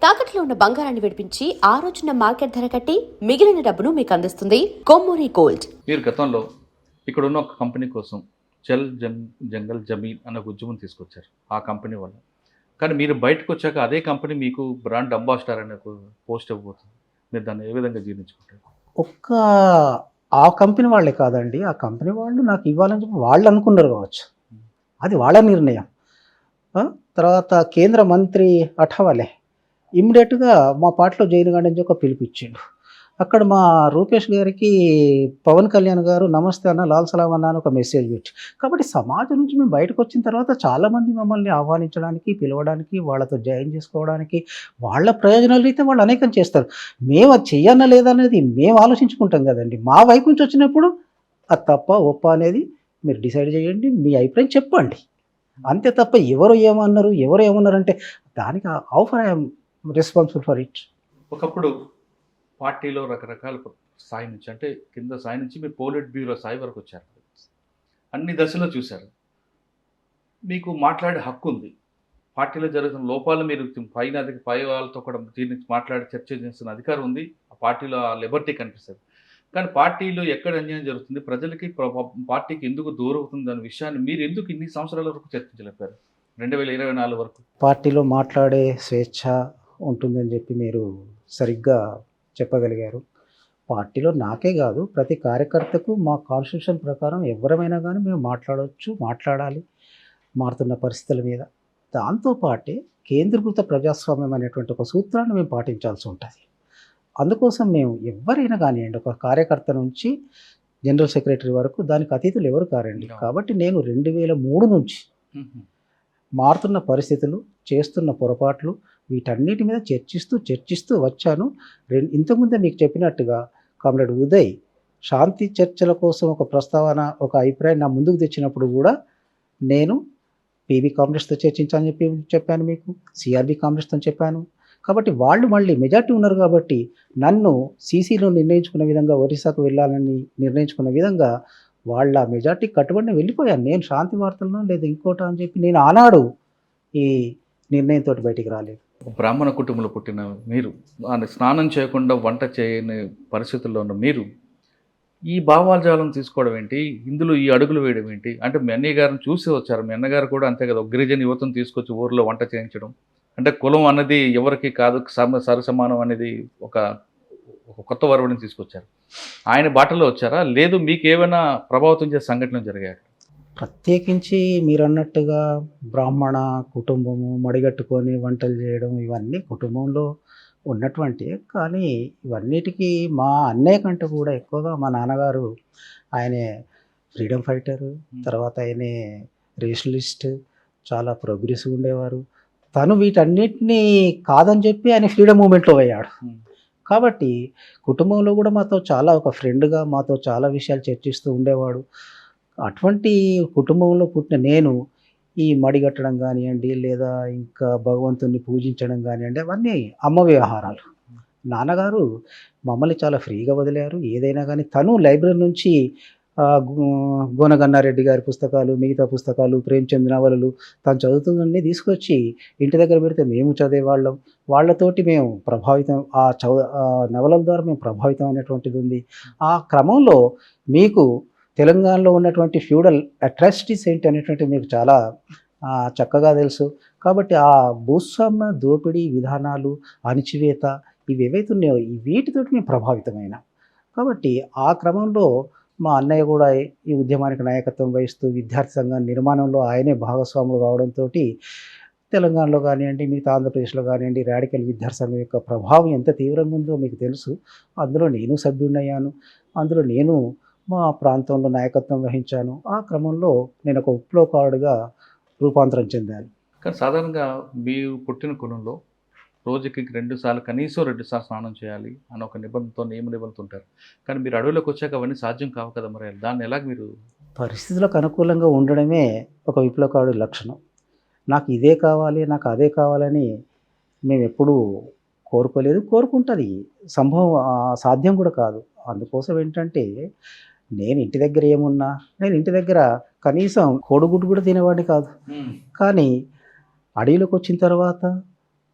తాకట్లో ఉన్న బంగారాన్ని విడిపించి ఆ రోజున మార్కెట్ ధర కట్టి మిగిలిన డబ్బును మీకు అందిస్తుంది కొమ్మూరి గోల్డ్. మీరు గతంలో ఇక్కడ ఉన్న ఒక కంపెనీ కోసం జంగల్ జమీన్ అన్న ఒక ఉద్యమం తీసుకొచ్చారు ఆ కంపెనీ వల్ల. కానీ మీరు బయటకు వచ్చాక అదే కంపెనీ మీకు బ్రాండ్ అంబాసిడర్ అనే ఒక పోస్ట్ ఇవ్వబోతుంది. మీరు దాన్ని ఏ విధంగా జీర్ణించుకుంటారు? ఒక్క ఆ కంపెనీ వాళ్ళే కాదండి, ఆ కంపెనీ వాళ్ళు నాకు ఇవ్వాలని చెప్పి వాళ్ళు అనుకున్నారు కావచ్చు, అది వాళ్ళ నిర్ణయం. తర్వాత కేంద్ర మంత్రి అఠవాలే ఇమ్మీడియట్గా మా పార్టీలో జైన్ గార్డ్ అని ఒక పిలిపించిండు. అక్కడ మా రూపేష్ గారికి పవన్ కళ్యాణ్ గారు నమస్తే అన్న, లాల్ సలాం అన్న అని ఒక మెసేజ్ పెట్టి. కాబట్టి సమాజం నుంచి మేము బయటకు వచ్చిన తర్వాత చాలామంది మమ్మల్ని ఆహ్వానించడానికి, పిలవడానికి, వాళ్ళతో జాయిన్ చేసుకోవడానికి, వాళ్ళ ప్రయోజనాల రీత్యా వాళ్ళు అనేకం చేస్తారు. మేము అది చెయ్యన్నా లేదా అనేది మేము ఆలోచించుకుంటాం కదండి. మా వైపు నుంచి వచ్చినప్పుడు అది తప్ప ఒప్ప అనేది మీరు డిసైడ్ చేయండి, మీ అభిప్రాయం చెప్పండి, అంతే తప్ప ఎవరు ఏమన్నారు అంటే దానికి offer I'm responsible for it. ఒకప్పుడు పార్టీలో రకరకాల స్థాయి నుంచి, అంటే కింద స్థాయి నుంచి మీరు పోలిట్ బ్యూరో స్థాయి వరకు వచ్చారు. అన్ని దశలో చూశారు. మీకు మాట్లాడే హక్కు ఉంది. పార్టీలో జరుగుతున్న లోపాలు మీరు పై వాళ్ళతో కూడా దీన్ని మాట్లాడి చర్చ చేస్తున్న అధికారం ఉంది. ఆ పార్టీలో ఆ లిబర్టీ కనిపిస్తుంది. కానీ పార్టీలో ఎక్కడ అన్యాయం జరుగుతుంది, ప్రజలకి పార్టీకి ఎందుకు దూరం అవుతుంది అనే విషయాన్ని మీరు ఎందుకు ఇన్ని సంవత్సరాల వరకు చర్చించలేపారు 2024 వరకు? పార్టీలో మాట్లాడే స్వేచ్ఛ ఉంటుందని చెప్పి మీరు సరిగ్గా చెప్పగలిగారు. పార్టీలో నాకే కాదు, ప్రతి కార్యకర్తకు మా కాన్స్టిట్యూషన్ ప్రకారం ఎవరమైనా కానీ మేము మాట్లాడవచ్చు, మాట్లాడాలి మారుతున్న పరిస్థితుల మీద. దాంతోపాటే కేంద్రీకృత ప్రజాస్వామ్యం అనేటువంటి ఒక సూత్రాన్ని మేము పాటించాల్సి ఉంటుంది. అందుకోసం మేము ఎవరైనా కానివ్వండి, ఒక కార్యకర్త నుంచి జనరల్ సెక్రటరీ వరకు దానికి అతీతులు ఎవరు కారండి. కాబట్టి నేను 2003 నుంచి మారుతున్న పరిస్థితులు, చేస్తున్న పొరపాట్లు, వీటన్నిటి మీద చర్చిస్తూ వచ్చాను. ఇంతకుముందే మీకు చెప్పినట్టుగా కామ్రేడ్ ఉదయ్ శాంతి చర్చల కోసం ఒక ప్రస్తావన, ఒక అభిప్రాయం నా ముందుకు తెచ్చినప్పుడు కూడా నేను పీబీ కాంగ్రెస్తో చర్చించాలని చెప్పాను, మీకు సిఆర్బీ కాంగ్రెస్తో చెప్పాను. కాబట్టి వాళ్ళు మళ్ళీ మెజార్టీ ఉన్నారు కాబట్టి నన్ను సీసీలో నిర్ణయించుకున్న విధంగా, ఒరిస్సాకు వెళ్ళాలని నిర్ణయించుకున్న విధంగా వాళ్ళ మెజార్టీ కట్టుబడిన వెళ్ళిపోయాను. నేను శాంతి వార్తలను లేదా ఇంకోట అని చెప్పి నేను ఆనాడు ఈ నిర్ణయంతో బయటికి రాలేదు. బ్రాహ్మణ కుటుంబంలో పుట్టిన మీరు, స్నానం చేయకుండా వంట చేయని పరిస్థితుల్లో ఉన్న మీరు ఈ భావాజాలం తీసుకోవడం ఏంటి, ఇందులో ఈ అడుగులు వేయడం ఏంటి? అంటే మీ అన్నయ్య గారిని చూసి వచ్చారు. మీ అన్నగారు కూడా అంతే కదా, గిరిజన యువతను తీసుకొచ్చి ఊరిలో వంట చేయించడం. అంటే కులం అన్నది ఎవరికి కాదు, సరసమానం అనేది ఒక కొత్త వరవడిని తీసుకొచ్చారు. ఆయన బాటలో వచ్చారా, లేదు మీకు ఏమైనా ప్రభావితం చేసే సంఘటనలు జరిగాయి? ప్రత్యేకించి మీరు అన్నట్టుగా బ్రాహ్మణ కుటుంబము, మడిగట్టుకొని వంటలు చేయడం ఇవన్నీ కుటుంబంలో ఉన్నటువంటి, కానీ ఇవన్నిటికీ మా అన్నయ్య కంటే కూడా ఎక్కువగా మా నాన్నగారు, ఆయనే ఫ్రీడమ్ ఫైటరు, తర్వాత ఆయనే రేషనలిస్ట్, చాలా ప్రోగ్రెసివ్ ఉండేవారు. తను వీటన్నిటినీ కాదని చెప్పి ఆయన ఫ్రీడమ్ మూమెంట్లో పోయాడు. కాబట్టి కుటుంబంలో కూడా మాతో చాలా ఒక ఫ్రెండ్గా మాతో చాలా విషయాలు చర్చిస్తూ ఉండేవాడు. అటువంటి కుటుంబంలో పుట్టిన నేను ఈ మడిగట్టడం కానివ్వండి, లేదా ఇంకా భగవంతుని పూజించడం కానివ్వండి, అవన్నీ అమ్మ వ్యవహారాలు. నాన్నగారు మమ్మల్ని చాలా ఫ్రీగా వదిలేరు. ఏదైనా కానీ తను లైబ్రరీ నుంచి గోనగన్నారెడ్డి గారి పుస్తకాలు, మిగతా పుస్తకాలు, ప్రేమ్చంద్ నవలలు తను చదువుతుందన్నీ తీసుకొచ్చి ఇంటి దగ్గర పెడితే మేము చదివేవాళ్ళం. వాళ్ళతోటి మేము ప్రభావితం, ఆ నవలల ద్వారా మేము ప్రభావితం అనేటువంటిది ఉంది. ఆ క్రమంలో మీకు తెలంగాణలో ఉన్నటువంటి ఫ్యూడల్ అట్రాసిటీస్ ఏంటి అనేటువంటిది మీకు చాలా చక్కగా తెలుసు. కాబట్టి ఆ భూస్వామ్య దోపిడీ విధానాలు, అణిచివేత ఇవి ఏవైతే ఉన్నాయో వీటితోటి మేము ప్రభావితమైన. కాబట్టి ఆ క్రమంలో మా అన్నయ్య కూడా ఈ ఉద్యమానికి నాయకత్వం వహిస్తూ విద్యార్థి సంఘం నిర్మాణంలో ఆయనే భాగస్వాములు కావడంతో తెలంగాణలో కానివ్వండి, మిగతా ఆంధ్రప్రదేశ్లో కానివ్వండి, రాడికల్ విద్యార్థి సంఘం యొక్క ప్రభావం ఎంత తీవ్రంగా ఉందో మీకు తెలుసు. అందులో నేను సభ్యుడినయ్యాను. అందులో నేను మా ప్రాంతంలో నాయకత్వం వహించాను. ఆ క్రమంలో నేను ఒక విప్లవకారుడిగా రూపాంతరం చెందాను. కానీ సాధారణంగా మీరు పుట్టిన కులంలో రోజుకి 2 సార్లు, కనీసం 2 సార్లు స్నానం చేయాలి అని ఒక నిబంధనతో ఉంటారు. కానీ మీరు అడవులకు వచ్చాక అవన్నీ సాధ్యం కావు కదా, మరి దాన్ని ఎలాగ మీరు? పరిస్థితులకు అనుకూలంగా ఉండడమే ఒక విప్లవకారుడి లక్షణం. నాకు ఇదే కావాలి, నాకు అదే కావాలని మేము ఎప్పుడూ కోరుకోలేదు, కోరుకుంటుంది సంభవం, సాధ్యం కూడా కాదు. అందుకోసం ఏంటంటే నేను ఇంటి దగ్గర ఏమున్నా, నేను ఇంటి దగ్గర కనీసం కోడిగుడ్డు కూడా తినేవాడిని కాదు. కానీ అడవిలోకి వచ్చిన తర్వాత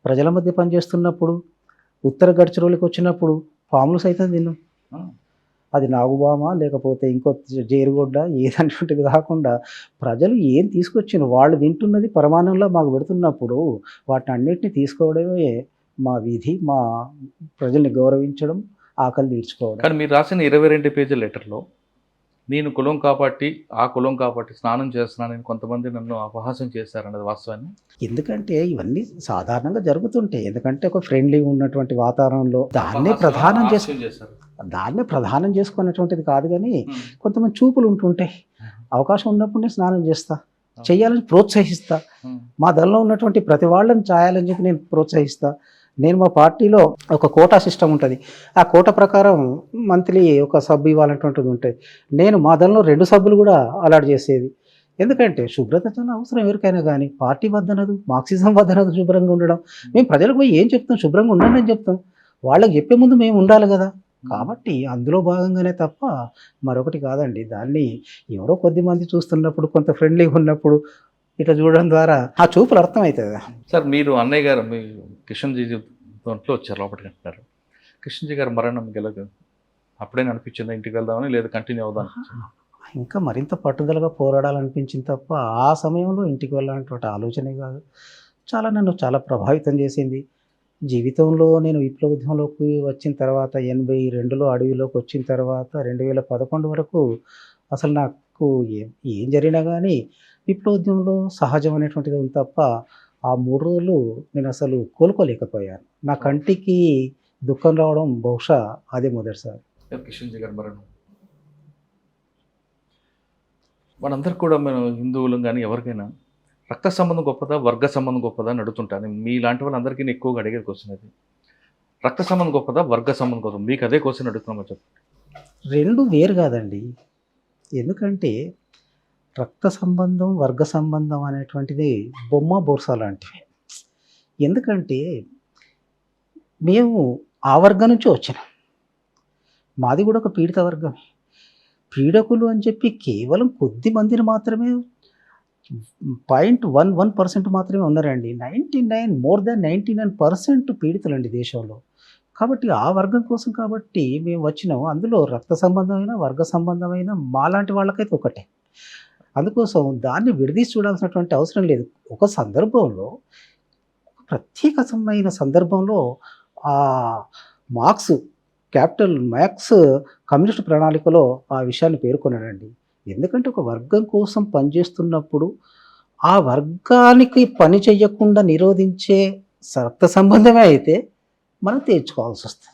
ప్రజల మధ్య పనిచేస్తున్నప్పుడు ఉత్తర గడ్చిరోలికి వచ్చినప్పుడు పాములు సైతం తిన్నాం. ఆ, అది నాగుబామ లేకపోతే ఇంకో జేరుగొడ్డ ఏదంటుంటిది కాకుండా ప్రజలు ఏం తీసుకొచ్చిన వాళ్ళు తింటున్నది పరమాన్నంలో మాకు పెడుతున్నప్పుడు వాటిని అన్నిటిని తీసుకోవడమే మా విధి, మా ప్రజల్ని గౌరవించడం, ఆకలి తీర్చుకోవడం. కానీ మీరు రాసిన 22 పేజీల లెటర్లో నేను కులం కాబట్టి ఆ కులం కాబట్టి స్నానం చేస్తున్నానని కొంతమంది నన్ను అపహాసం చేశారన్నది వాస్తవాన్ని. ఎందుకంటే ఇవన్నీ సాధారణంగా జరుగుతుంటాయి. ఎందుకంటే ఒక ఫ్రెండ్లీగా ఉన్నటువంటి వాతావరణంలో హాస్యం చేశారు. దాన్నే ప్రధానం చేసుకునేటువంటిది కాదు. కానీ ఉమ్, కొంతమంది చూపులు ఉంటుంటాయి. అవకాశం ఉన్నప్పుడు నేను స్నానం చేస్తా, చెయ్యాలని ప్రోత్సహిస్తా. ఉమ్, మా దళంలో ఉన్నటువంటి ప్రతి వాళ్ళని చేయాలని చెప్పి నేను ప్రోత్సహిస్తా. నేను మా పార్టీలో ఒక కోటా సిస్టమ్ ఉంటుంది. ఆ కోట ప్రకారం మంత్లీ ఒక సబ్బు ఇవ్వాలన్నటువంటిది ఉంటుంది. నేను మా దళంలో 2 సబ్బులు కూడా అలాట్ చేసేది. ఎందుకంటే శుభ్రత చాలా అవసరం ఎవరికైనా. కానీ పార్టీ వద్దనదు, మార్క్సిజం వద్దనదు శుభ్రంగా ఉండడం. మేము ప్రజలకు పోయి ఏం చెప్తాం? శుభ్రంగా ఉండండి అని చెప్తాం. వాళ్ళకి చెప్పే ముందు మేము ఉండాలి కదా. కాబట్టి అందులో భాగంగానే తప్ప మరొకటి కాదండి. దాన్ని ఎవరో కొద్ది మంది చూస్తున్నప్పుడు, కొంత ఫ్రెండ్లీగా ఉన్నప్పుడు ఇట్లా చూడడం ద్వారా ఆ చూపులు అర్థమవుతుంది. సార్ మీరు అన్నయ్య గారు మీ కిషన్జీ దాంట్లో వచ్చారు లోపలికి అంటున్నారు. కిషన్జీ గారు మరణం అప్పుడే అనిపించిందా ఇంటికి వెళ్దామని, లేదా కంటిన్యూ అవుదాం? ఇంకా మరింత పట్టుదలగా పోరాడాలనిపించింది తప్ప ఆ సమయంలో ఇంటికి వెళ్ళాలనేటువంటి ఆలోచనే కాదు. నన్ను చాలా ప్రభావితం చేసింది. జీవితంలో నేను విప్లవోద్యమంలోకి వచ్చిన తర్వాత 82లో అడవిలోకి వచ్చిన తర్వాత 2011 వరకు అసలు నాకు ఏం జరిగినా కానీ విప్లవోద్యమంలో సహజం అనేటువంటిది ఉంది తప్ప ఆ 3 రోజులు నేను అసలు కోలుకోలేకపోయాను. నా కంటికి దుఃఖం రావడం బహుశా అదే మొదటిసారి. కిషన్జీ గారు మరణం మనందరికి కూడా, మనం హిందువులం కానీ ఎవరికైనా రక్త సంబంధం గొప్పదా, వర్గ సంబంధం గొప్పదా అని అడుగుతుంటాను. మీలాంటి వాళ్ళందరికీ నేను ఎక్కువగా అడిగేది క్వశ్చన్ అది. రక్త సంబంధం గొప్పదా, వర్గ సంబంధం గొప్పదా? మీకు అదే క్వశ్చన్ అడుగుతున్నామో చెప్పండి. 2 వేరు కాదండి. ఎందుకంటే రక్త సంబంధం, వర్గ సంబంధం అనేటువంటిది బొమ్మ బొరుస లాంటివి. ఎందుకంటే మేము ఆ వర్గం నుంచి వచ్చినాం. మాది కూడా ఒక పీడిత వర్గమే. పీడకులు అని చెప్పి కేవలం కొద్ది మందిని మాత్రమే 0.11% మాత్రమే ఉన్నారండి. 99% పీడితులండి దేశంలో. కాబట్టి ఆ వర్గం కోసం కాబట్టి మేము వచ్చినాము. అందులో రక్త సంబంధమైన, వర్గ సంబంధమైన మాలాంటి వాళ్ళకైతే ఒకటే. అందుకోసం దాన్ని విడదీసి చూడాల్సినటువంటి అవసరం లేదు. ఒక సందర్భంలో, ప్రత్యేకమైన సందర్భంలో మార్క్స్ కమ్యూనిస్ట్ ప్రణాళికలో ఆ విషయాన్ని పేర్కొన్నాడండి. ఎందుకంటే ఒక వర్గం కోసం పనిచేస్తున్నప్పుడు ఆ వర్గానికి పని చేయకుండా నిరోధించే రక్త సంబంధమే అయితే మనం తీర్చుకోవాల్సి వస్తుంది.